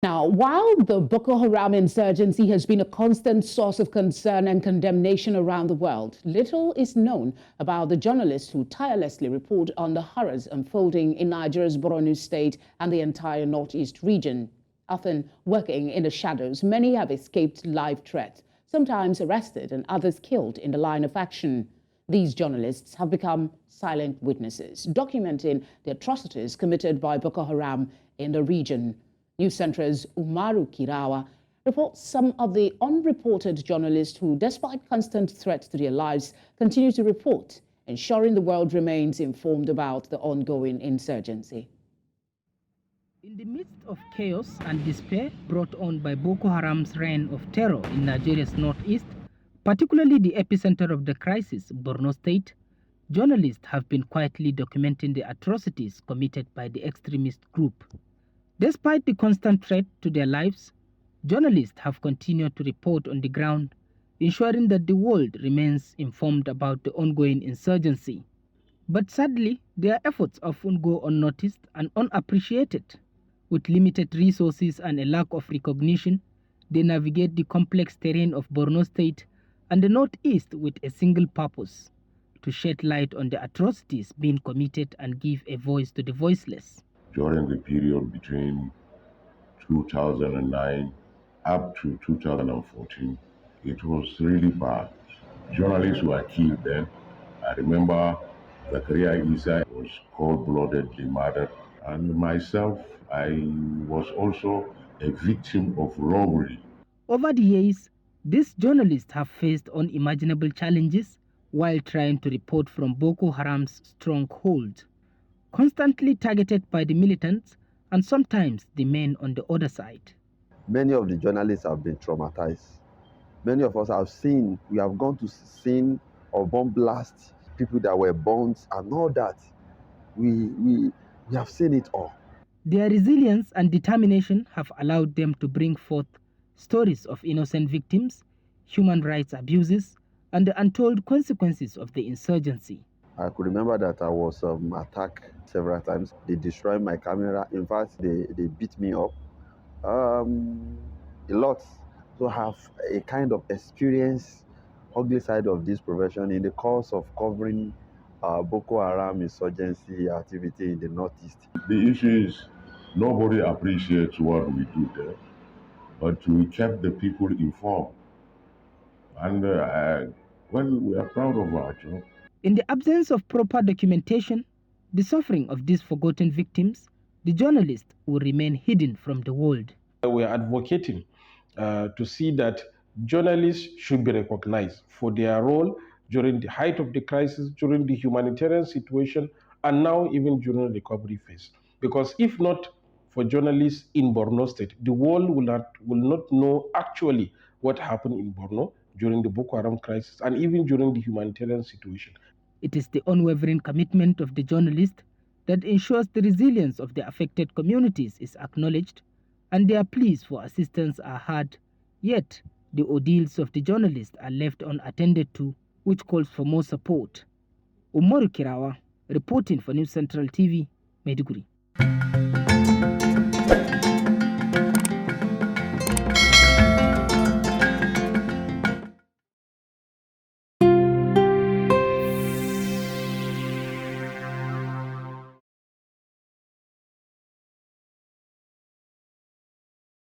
Now, while the Boko Haram insurgency has been a constant source of concern and condemnation around the world, little is known about the journalists who tirelessly report on the horrors unfolding in Nigeria's Borno state and the entire northeast region. Often working in the shadows, many have escaped live threats, sometimes arrested and others killed in the line of action. These journalists have become silent witnesses, documenting the atrocities committed by Boko Haram in the region. News Centre's Umaru Kirawa reports some of the unreported journalists who, despite constant threats to their lives, continue to report, ensuring the world remains informed about the ongoing insurgency. In the midst of chaos and despair brought on by Boko Haram's reign of terror in Nigeria's northeast, particularly the epicenter of the crisis, Borno State, journalists have been quietly documenting the atrocities committed by the extremist group. Despite the constant threat to their lives, journalists have continued to report on the ground, ensuring that the world remains informed about the ongoing insurgency. But sadly, their efforts often go unnoticed and unappreciated. With limited resources and a lack of recognition, they navigate the complex terrain of Borno State and the Northeast with a single purpose: to shed light on the atrocities being committed and give a voice to the voiceless. During the period between 2009 up to 2014, it was really bad. Journalists were killed then. I remember Kirawa was cold-bloodedly murdered, and myself, I was also a victim of robbery. Over the years, these journalists have faced unimaginable challenges while trying to report from Boko Haram's stronghold, constantly targeted by the militants and sometimes the men on the other side. Many of the journalists have been traumatized. Many of us we have gone to scene of bomb blasts, people that were burned and all that. We have seen it all. Their resilience and determination have allowed them to bring forth stories of innocent victims, human rights abuses, and the untold consequences of the insurgency. I could remember that I was attacked several times. They destroyed my camera. In fact, they beat me up a lot. So I have a kind of experience, ugly side of this profession in the course of covering Boko Haram insurgency activity in the Northeast. The issue is nobody appreciates what we do there, but we kept the people informed. And we are proud of our job. In the absence of proper documentation, the suffering of these forgotten victims, the journalists will remain hidden from the world. We are advocating to see that journalists should be recognized for their role during the height of the crisis, during the humanitarian situation, and now even during the recovery phase. Because if not for journalists in Borno State, the world will not know actually what happened in Borno during the Boko Haram crisis and even during the humanitarian situation. It is the unwavering commitment of the journalist that ensures the resilience of the affected communities is acknowledged and their pleas for assistance are heard, yet the ordeals of the journalists are left unattended to, which calls for more support. Umaru Kirawa, reporting for News Central TV, Maiduguri.